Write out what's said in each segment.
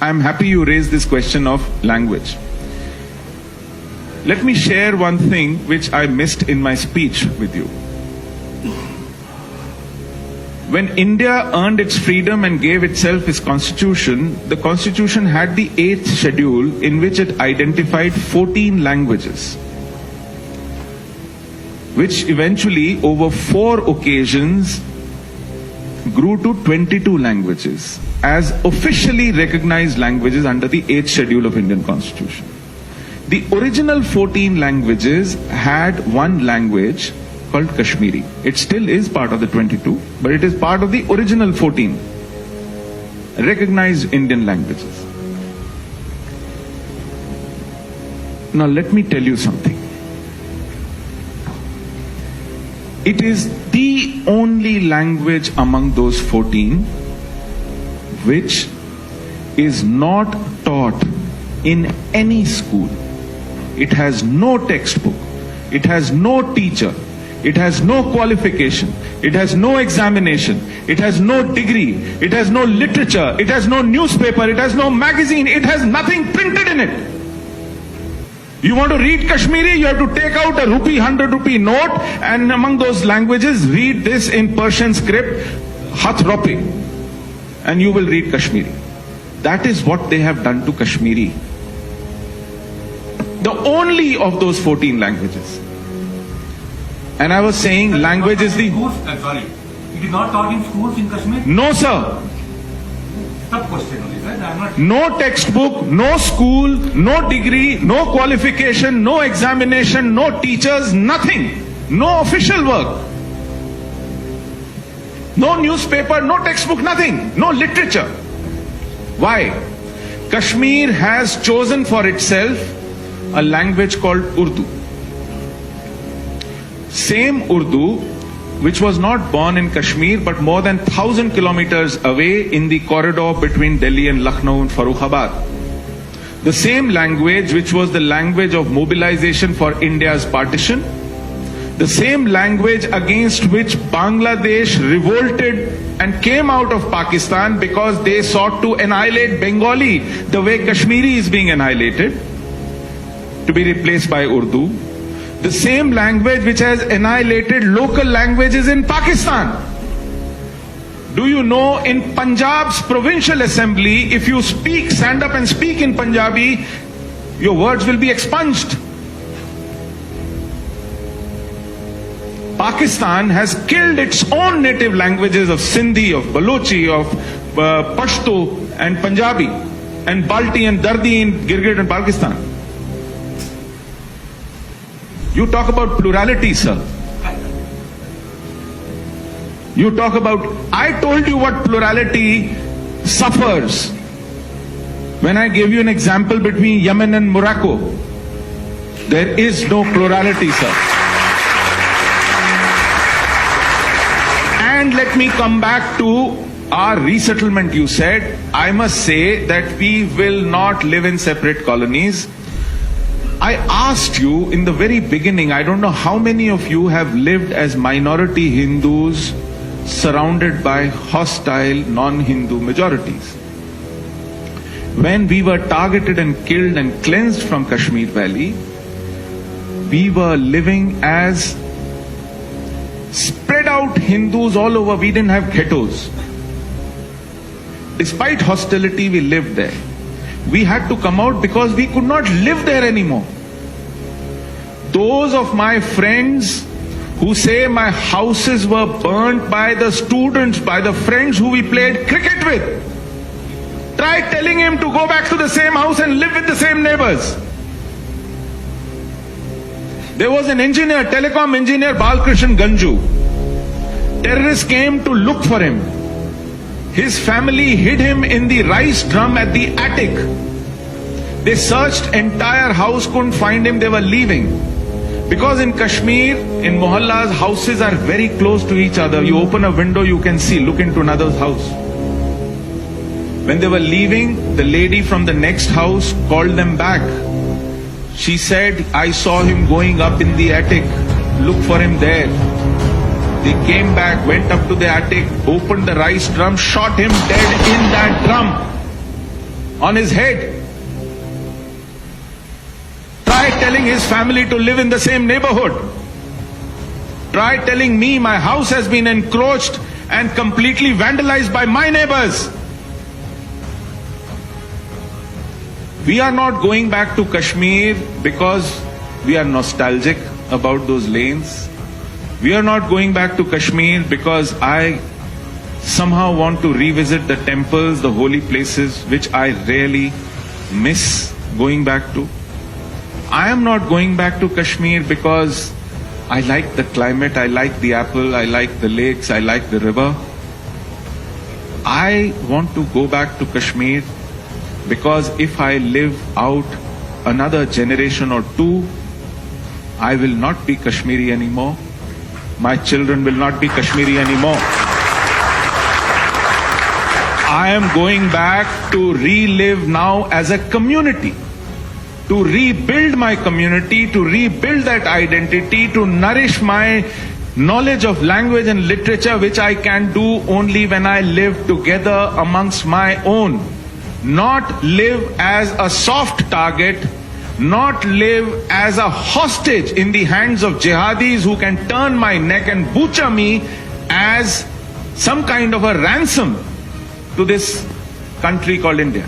I'm happy you raised this question of language. Let me share one thing which I missed in my speech with you. When India earned its freedom and gave itself its constitution, the constitution had the 8th schedule in which it identified 14 languages, which eventually over 4 occasions grew to 22 languages as officially recognized languages under the 8th schedule of Indian Constitution. The original 14 languages had one language called Kashmiri. It still is part of the 22, but it is part of the original 14 recognized Indian languages. Now let me tell you something. It is the only language among those 14 which is not taught in any school. It has no textbook. It has no teacher. It has no qualification. It has no examination. It has no degree. It has no literature. It has no newspaper. It has no magazine. It has nothing printed in it. You want to read Kashmiri, you have to take out a rupee, 100 rupee note, and among those languages, read this in Persian script, Hath Ropi, and you will read Kashmiri. That is what they have done to Kashmiri. The only of those 14 languages. And I was saying language is the... Sorry, it is not taught in schools in Kashmir? No, sir. Question only, right? I'm not... No textbook, no school, no degree, no qualification, no examination, no teachers, nothing. No official work. No newspaper, no textbook, nothing. No literature. Why? Kashmir has chosen for itself a language called Urdu. Same Urdu, which was not born in Kashmir but more than 1,000 kilometers away in the corridor between Delhi and Lucknow and Farrukhabad. The same language which was the language of mobilization for India's partition. The same language against which Bangladesh revolted and came out of Pakistan because they sought to annihilate Bengali the way Kashmiri is being annihilated, to be replaced by Urdu. The same language which has annihilated local languages in Pakistan. Do you know in Punjab's provincial assembly, if you stand up and speak in Punjabi, your words will be expunged. Pakistan has killed its own native languages of Sindhi, of Balochi, of Pashto and Punjabi, and Balti and Dardi in Gilgit and Pakistan. You talk about plurality, sir. You talk about... I told you what plurality suffers when I gave you an example between Yemen and Morocco. There is no plurality, sir. And let me come back to our resettlement, you said. I must say that we will not live in separate colonies. I asked you in the very beginning, I don't know how many of you have lived as minority Hindus surrounded by hostile non-Hindu majorities. When we were targeted and killed and cleansed from Kashmir Valley, we were living as spread out Hindus all over. We didn't have ghettos. Despite hostility, we lived there. We had to come out because we could not live there anymore. Those of my friends who say my houses were burnt by the students, by the friends who we played cricket with, try telling him to go back to the same house and live with the same neighbors. There was an engineer, telecom engineer, Balkrishan Ganju. Terrorists came to look for him. His family hid him in the rice drum at the attic. They searched entire house, couldn't find him, they were leaving. Because in Kashmir, in mohallas, houses are very close to each other. You open a window, you can see, look into another's house. When they were leaving, the lady from the next house called them back. She said, I saw him going up in the attic. Look for him there. They came back, went up to the attic, opened the rice drum, shot him dead in that drum. on his head. Try telling his family to live in the same neighborhood. Try telling me my house has been encroached and completely vandalized by my neighbors. We are not going back to Kashmir because we are nostalgic about those lanes. We are not going back to Kashmir because I somehow want to revisit the temples, the holy places, which I really miss going back to. I am not going back to Kashmir because I like the climate, I like the apple, I like the lakes, I like the river. I want to go back to Kashmir because if I live out another generation or two, I will not be Kashmiri anymore. My children will not be Kashmiri anymore. I am going back to relive now as a community, to rebuild my community, to rebuild that identity, to nourish my knowledge of language and literature, which I can do only when I live together amongst my own. Not live as a soft target, not live as a hostage in the hands of jihadis who can turn my neck and butcher me as some kind of a ransom to this country called India.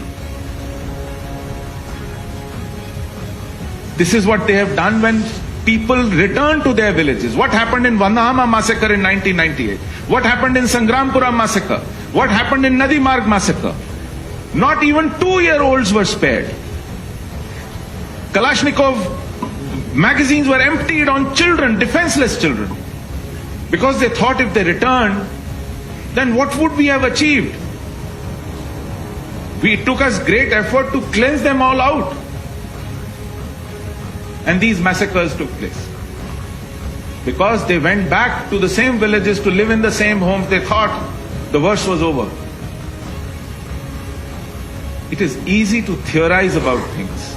This is what they have done when people return to their villages. What happened in Vandahama massacre in 1998? What happened in Sangrampura massacre? What happened in Nadi Marg massacre? Not even 2-year-olds were spared. Kalashnikov magazines were emptied on children, defenseless children. Because they thought if they returned, then what would we have achieved? It took us great effort to cleanse them all out. And these massacres took place. Because they went back to the same villages to live in the same homes, they thought the worst was over. It is easy to theorize about things.